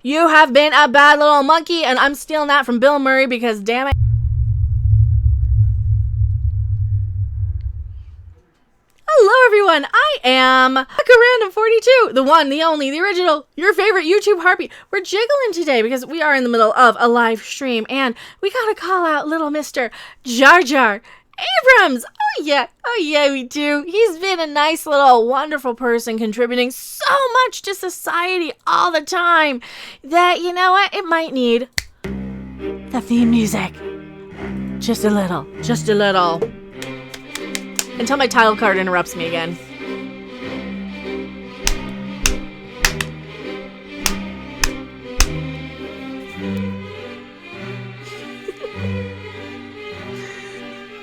You have been a bad little monkey, and I'm stealing that from Bill Murray because, damn it. Hello everyone, I am Random42, the one, the only, the original, your favorite YouTube harpy. We're jiggling today because we are in the middle of a live stream, and we gotta call out little Mr. JJ Abrams. Oh yeah, we do. He's been a nice little wonderful person, contributing so much to society all the time that, you know what, it might need the theme music. Just a little. Until my title card interrupts me again.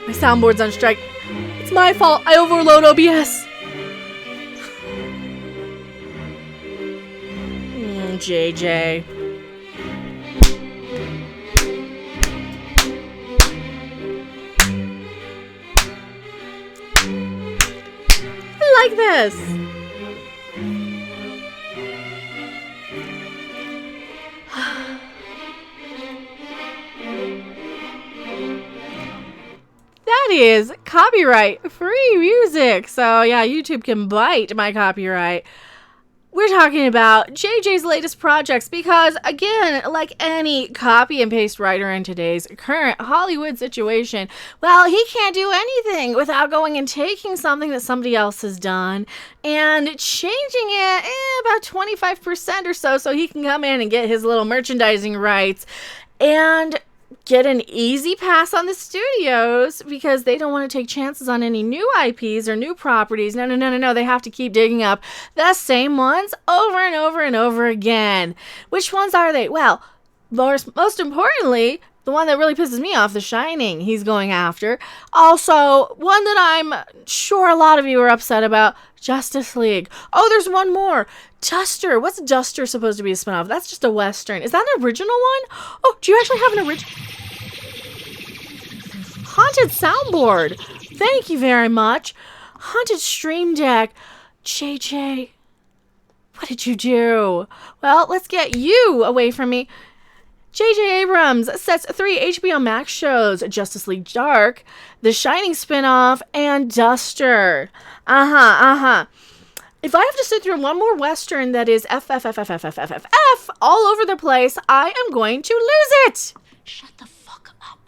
My soundboard's on strike. It's my fault. I overload OBS. JJ. Like this. That is copyright free music. So yeah, YouTube can bite my copyright. We're talking about JJ's latest projects because, again, like any copy and paste writer in today's current Hollywood situation, well, he can't do anything without going and taking something that somebody else has done and changing it about 25% or so he can come in and get his little merchandising rights and get an easy pass on the studios because they don't want to take chances on any new IPs or new properties. No. They have to keep digging up the same ones over and over and over again. Which ones are they? Well, most importantly, the one that really pisses me off, The Shining, he's going after. Also, one that I'm sure a lot of you are upset about, Justice League. Oh, there's one more. Duster. What's Duster supposed to be a spinoff? That's just a Western. Is that an original one? Oh, do you actually have an original? Haunted soundboard. Thank you very much. Haunted stream deck. JJ, what did you do? Well, let's get you away from me. JJ Abrams sets 3 HBO Max shows, Justice League Dark, The Shining spinoff, and Duster. If I have to sit through one more Western that is F all over the place, I am going to lose it. Shut the fuck up.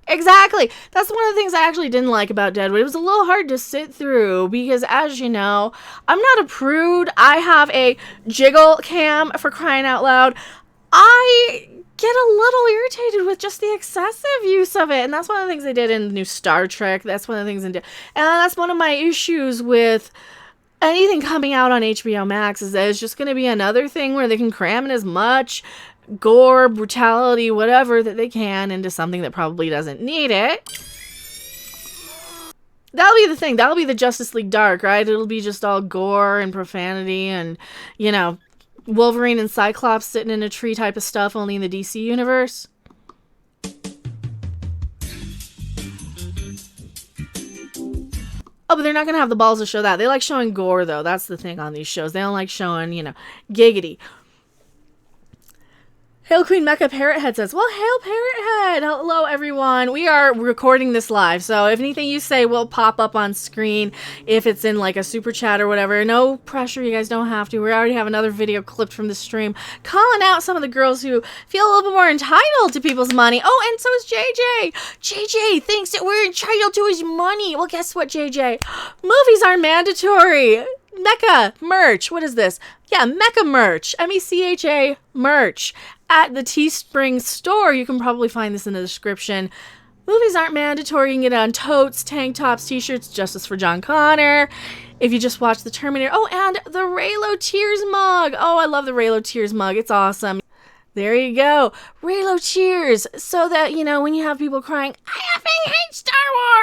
Exactly. That's one of the things I actually didn't like about Deadwood. It was a little hard to sit through because, as you know, I'm not a prude. I have a jiggle cam, for crying out loud. I get a little irritated with just the excessive use of it. And that's one of the things they did in the new Star Trek. That's one of the things and that's one of my issues with anything coming out on HBO Max is that it's just going to be another thing where they can cram in as much gore, brutality, whatever that they can into something that probably doesn't need it. That'll be the thing. That'll be the Justice League Dark, right? It'll be just all gore and profanity and, you know, Wolverine and Cyclops sitting in a tree type of stuff, only in the DC universe. Oh, but they're not going to have the balls to show that. They like showing gore, though. That's the thing on these shows. They don't like showing, you know, giggity. Hail Queen Mecha Parrothead says, well, hail Parrothead. Hello, everyone. We are recording this live, so if anything you say will pop up on screen if it's in like a super chat or whatever. No pressure. You guys don't have to. We already have another video clipped from the stream calling out some of the girls who feel a little bit more entitled to people's money. Oh, and so is JJ. JJ thinks that we're entitled to his money. Well, guess what, JJ? Movies are mandatory. Mecha merch. What is this? Yeah, Mecha merch. MECHA merch. At the Teespring store, you can probably find this in the description. Movies aren't mandatory. You can get it on totes, tank tops, t-shirts, Justice for John Connor. If you just watch The Terminator. Oh, and the Raylo Tears mug. Oh, I love the Raylo Tears mug. It's awesome. There you go. Raylo Cheers. So that, you know, when you have people crying, I effing hate Star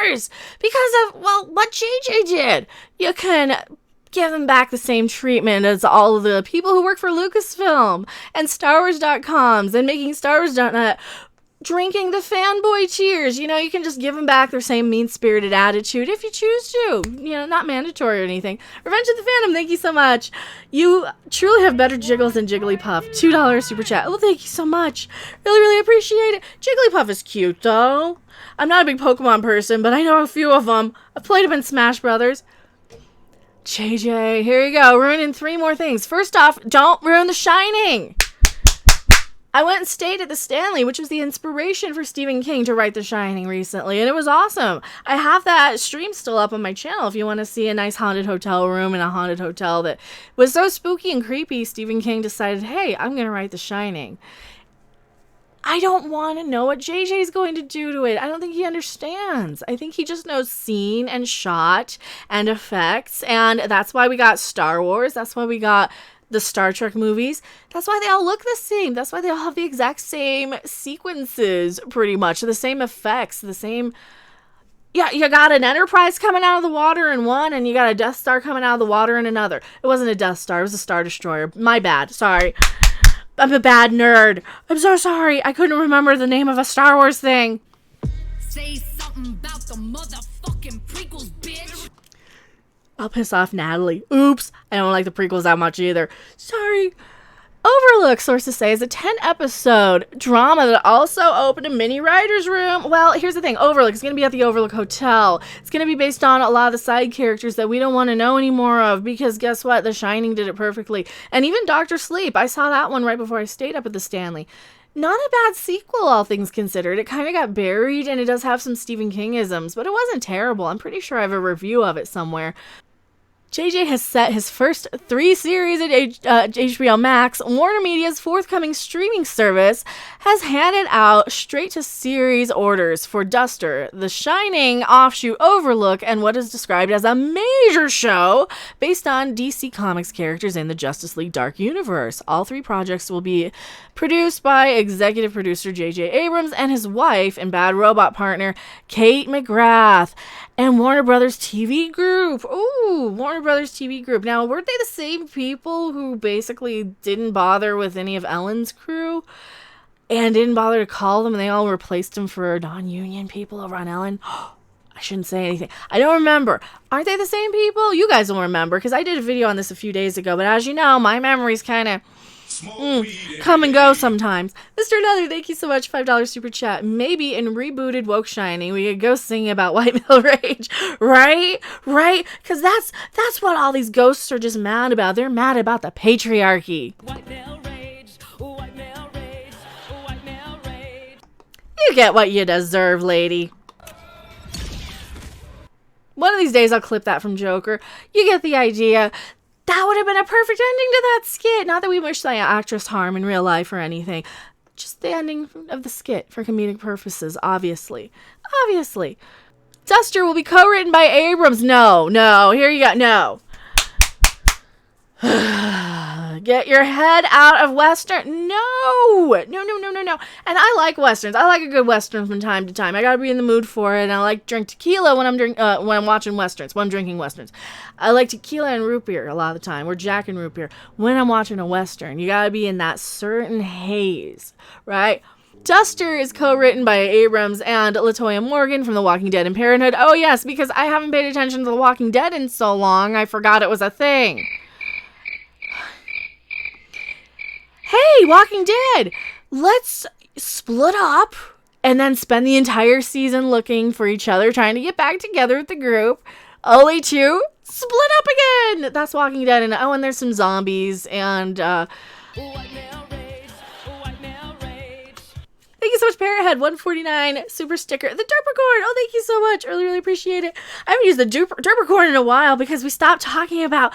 Wars because of, well, what JJ did, you can give them back the same treatment as all of the people who work for Lucasfilm and StarWars.coms and making StarWars.net drinking the fanboy tears. You know, you can just give them back their same mean-spirited attitude if you choose to. You know, not mandatory or anything. Revenge of the Phantom, thank you so much. You truly have better jiggles than Jigglypuff. $2 super chat. Oh, thank you so much. Really, really appreciate it. Jigglypuff is cute, though. I'm not a big Pokemon person, but I know a few of them. I've played them in Smash Brothers. JJ, here you go. Ruining 3 more things. First off, don't ruin The Shining. I went and stayed at the Stanley, which was the inspiration for Stephen King to write The Shining recently, and it was awesome. I have that stream still up on my channel if you want to see a nice haunted hotel room in a haunted hotel that was so spooky and creepy. Stephen King decided, hey, I'm going to write The Shining. I don't want to know what JJ's going to do to it. I don't think he understands. I think he just knows scene and shot and effects, and that's why we got Star Wars. That's why we got the Star Trek movies. That's why they all look the same. That's why they all have the exact same sequences, pretty much. The same effects, the same... Yeah, you got an Enterprise coming out of the water in one, and you got a Death Star coming out of the water in another. It wasn't a Death Star, it was a Star Destroyer. My bad, sorry. I'm a bad nerd. I'm so sorry. I couldn't remember the name of a Star Wars thing. Say something about the motherfucking prequels, bitch. I'll piss off Natalie. Oops. I don't like the prequels that much either. Sorry. Overlook, sources say, is a 10-episode drama that also opened a mini writer's room. Well, here's the thing. Overlook is going to be at the Overlook Hotel. It's going to be based on a lot of the side characters that we don't want to know any more of, because guess what? The Shining did it perfectly. And even Dr. Sleep. I saw that one right before I stayed up at the Stanley. Not a bad sequel, all things considered. It kind of got buried, and it does have some Stephen King-isms, but it wasn't terrible. I'm pretty sure I have a review of it somewhere. JJ has set his first 3 series at HBO Max. Warner Media's forthcoming streaming service has handed out straight-to-series orders for Duster, The Shining, offshoot Overlook, and what is described as a major show based on DC Comics characters in the Justice League Dark Universe. All 3 projects will be produced by executive producer JJ Abrams and his wife and Bad Robot partner Kate McGrath and Warner Brothers TV Group. Ooh, Warner Brothers TV Group. Now, weren't they the same people who basically didn't bother with any of Ellen's crew and didn't bother to call them, and they all replaced them for non-union people over on Ellen? I shouldn't say anything. I don't remember. Aren't they the same people? You guys will remember, because I did a video on this a few days ago, but as you know, my memory's kind of come and go sometimes. Mr. Another, thank you so much. $5 super chat. Maybe in rebooted Woke Shining, we could go singing about white male rage. Right? Because that's what all these ghosts are just mad about. They're mad about the patriarchy. White male rage. White male rage. White male rage. You get what you deserve, lady. One of these days I'll clip that from Joker. You get the idea. That would have been a perfect ending to that skit. Not that we wish that actress harm in real life or anything. Just the ending of the skit for comedic purposes, obviously. Obviously. Duster will be co-written by Abrams. No. Here you go. No. Get your head out of Western. No. And I like Westerns. I like a good Western from time to time. I gotta be in the mood for it. And I like drink tequila when I'm watching Westerns, when I'm drinking Westerns. I like tequila and root beer a lot of the time, or Jack and root beer, when I'm watching a Western. You gotta be in that certain haze, right? Duster is co-written by Abrams and LaToya Morgan from The Walking Dead and Parenthood. Oh yes, because I haven't paid attention to The Walking Dead in so long, I forgot it was a thing. Hey, Walking Dead, let's split up and then spend the entire season looking for each other, trying to get back together with the group, only to split up again. That's Walking Dead. And and there's some zombies and thank you so much, Parrothead. 149 super sticker. The Derpercorn. Oh, thank you so much. Really appreciate it. I haven't used the Derpercorn in a while because we stopped talking about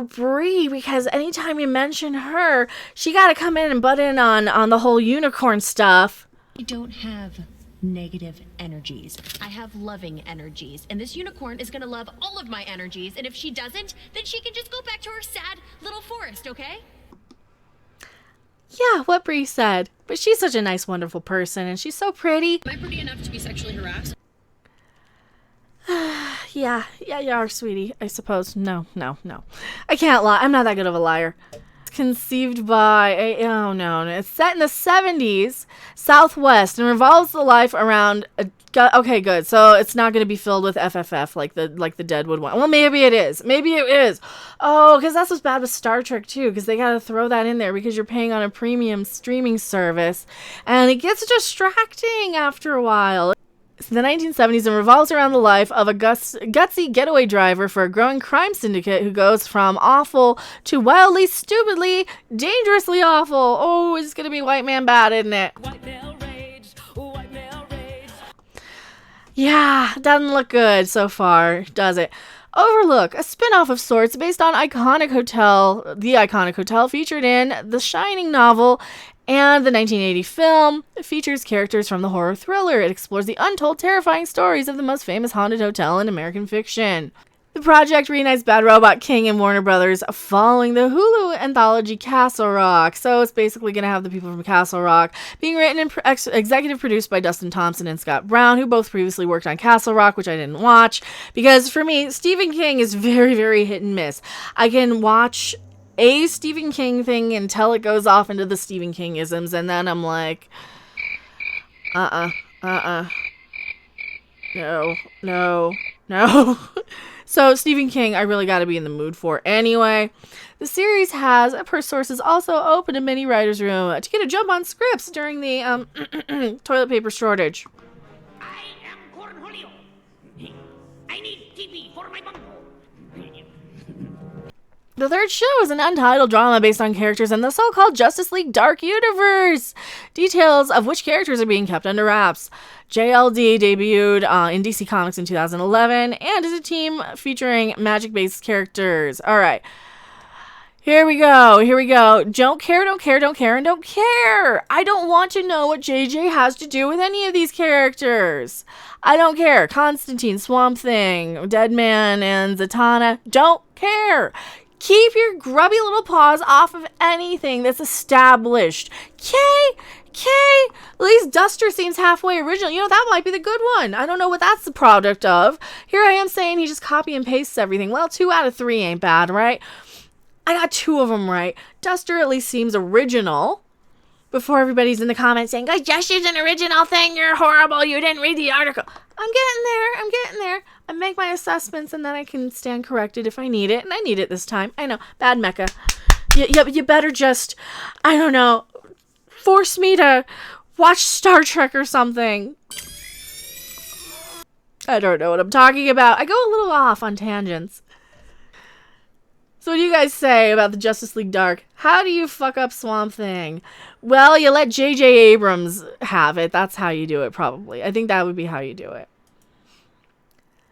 Brie, because anytime you mention her, she got to come in and butt in on the whole unicorn stuff. I don't have negative energies. I have loving energies. And this unicorn is going to love all of my energies. And if she doesn't, then she can just go back to her sad little forest, okay? Yeah, what Brie said. But she's such a nice, wonderful person, and she's so pretty. Am I pretty enough to be sexually harassed? Yeah, you are, sweetie, I suppose. No. I can't lie. I'm not that good of a liar. conceived by it's set in the 70s Southwest and revolves the life around okay, good. So it's not going to be filled with FFF like the Deadwood one. Well, maybe it is. Oh, because that's what's bad with Star Trek too, because they got to throw that in there because you're paying on a premium streaming service and it gets distracting after a while. It's the 1970s and revolves around the life of a gutsy getaway driver for a growing crime syndicate who goes from awful to wildly, stupidly, dangerously awful. Oh, it's going to be white man bad, isn't it? White male rage. White male rage. Yeah, doesn't look good so far, does it? Overlook, a spin-off of sorts based on the iconic hotel featured in the Shining novel and the 1980 film. It features characters from the horror thriller. It explores the untold, terrifying stories of the most famous haunted hotel in American fiction. The project reunites Bad Robot King and Warner Brothers following the Hulu anthology Castle Rock. So it's basically going to have the people from Castle Rock being written and executive produced by Dustin Thompson and Scott Brown, who both previously worked on Castle Rock, which I didn't watch. Because for me, Stephen King is very, very hit and miss. I can watch a Stephen King thing until it goes off into the Stephen King-isms, and then I'm like, no. So Stephen King, I really got to be in the mood for. Anyway, the series has, per sources, also opened a mini writer's room to get a jump on scripts during the toilet paper shortage. I am Cornholio. I need TV for my bungo. The third show is an untitled drama based on characters in the so-called Justice League Dark Universe, details of which characters are being kept under wraps. JLD debuted in DC Comics in 2011 and is a team featuring magic-based characters. All right. Here we go. Don't care. I don't want to know what JJ has to do with any of these characters. I don't care. Constantine, Swamp Thing, Deadman, and Zatanna. Don't care. Keep your grubby little paws off of anything that's established. At least Duster seems halfway original. That might be the good one. I don't know what that's the product of. Here I am saying he just copy and pastes everything. Well, 2 out of 3 ain't bad, right? I got 2 of them right. Duster at least seems original. Before everybody's in the comments saying, Duster's an original thing. You're horrible. You didn't read the article. I'm getting there. I make my assessments and then I can stand corrected if I need it. And I need it this time. I know. Bad mecha. You better just, I don't know, force me to watch Star Trek or something. I don't know what I'm talking about. I go a little off on tangents. So what do you guys say about the Justice League Dark? How do you fuck up Swamp Thing? Well, you let JJ Abrams have it. That's how you do it, probably. I think that would be how you do it.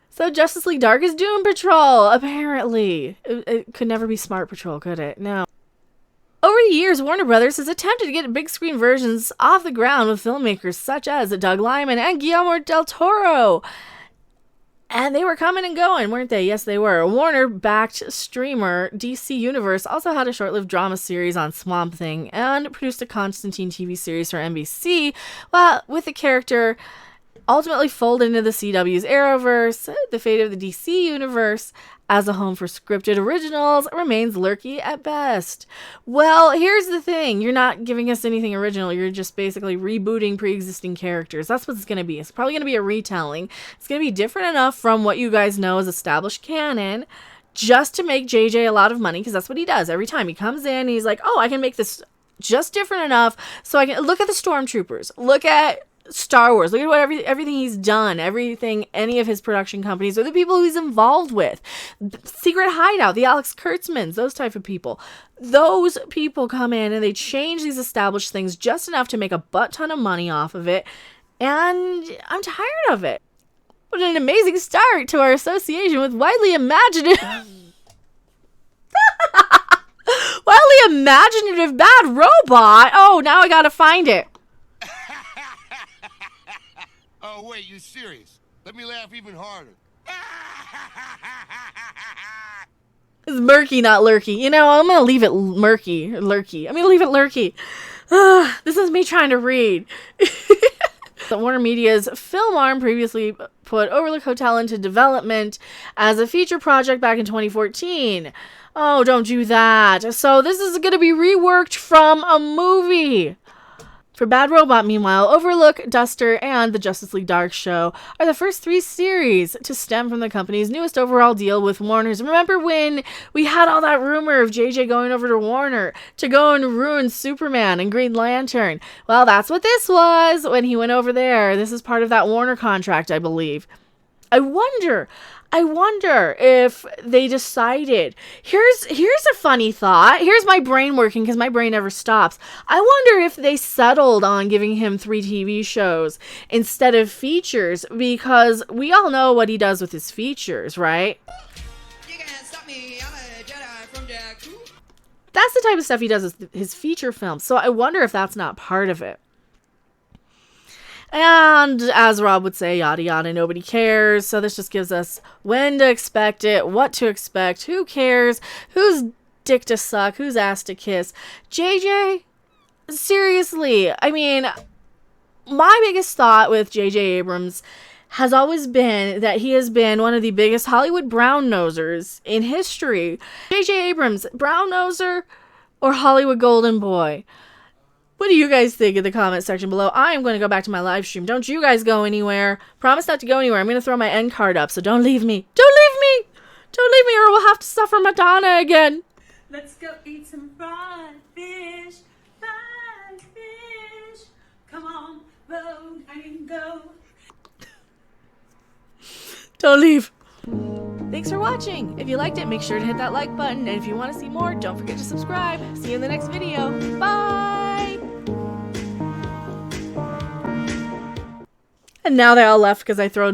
So Justice League Dark is Doom Patrol, apparently. It could never be Smart Patrol, could it? No. Over the years, Warner Brothers has attempted to get big screen versions off the ground with filmmakers such as Doug Liman and Guillermo del Toro. And they were coming and going, weren't they? Yes, they were. Warner-backed streamer DC Universe also had a short-lived drama series on Swamp Thing and produced a Constantine TV series for NBC, with the character ultimately folded into the CW's Arrowverse. The fate of the DC Universe as a home for scripted originals remains lurky at best. Well, here's the thing. You're not giving us anything original. You're just basically rebooting pre-existing characters. That's what it's going to be. It's probably going to be a retelling. It's going to be different enough from what you guys know as established canon just to make JJ a lot of money, because that's what he does. Every time he comes in, he's like, oh, I can make this just different enough so I can look at the Stormtroopers. Look at Star Wars. Look at everything he's done, any of his production companies, or the people he's involved with. Secret Hideout, the Alex Kurtzmans, those type of people. Those people come in and they change these established things just enough to make a butt ton of money off of it. And I'm tired of it. What an amazing start to our association with widely imaginative Bad Robot. Oh, now I gotta find it. Oh, wait, you're serious? Let me laugh even harder. It's murky, not lurky. I'm going to leave it lurky. I'm going to leave it lurky. This is me trying to read. Warner Media's film arm previously put Overlook Hotel into development as a feature project back in 2014. Oh, don't do that. So this is going to be reworked from a movie. For Bad Robot, meanwhile, Overlook, Duster, and the Justice League Dark Show are the first 3 series to stem from the company's newest overall deal with Warner's. Remember when we had all that rumor of JJ going over to Warner to go and ruin Superman and Green Lantern? Well, that's what this was when he went over there. This is part of that Warner contract, I believe. I wonder if they decided, here's a funny thought. Here's my brain working, because my brain never stops. I wonder if they settled on giving him 3 TV shows instead of features, because we all know what he does with his features, right? You can't stop me, I'm a Jedi from Jakku. That's the type of stuff he does with his feature films. So I wonder if that's not part of it. And as Rob would say, yada yada, nobody cares. So this just gives us when to expect it, what to expect, who cares, whose dick to suck, whose ass to kiss. JJ, seriously, I mean, my biggest thought with JJ Abrams has always been that he has been one of the biggest Hollywood brown-nosers in history. JJ Abrams, brown-noser or Hollywood golden boy? What do you guys think in the comment section below? I am going to go back to my live stream. Don't you guys go anywhere. Promise not to go anywhere. I'm going to throw my end card up, so don't leave me. Don't leave me! Don't leave me, or we'll have to suffer Madonna again. Let's go eat some fried fish. Fried fish. Come on, road, I can go. Don't leave. Thanks for watching. If you liked it, make sure to hit that like button. And if you want to see more, don't forget to subscribe. See you in the next video. Bye! And now they all left because I throw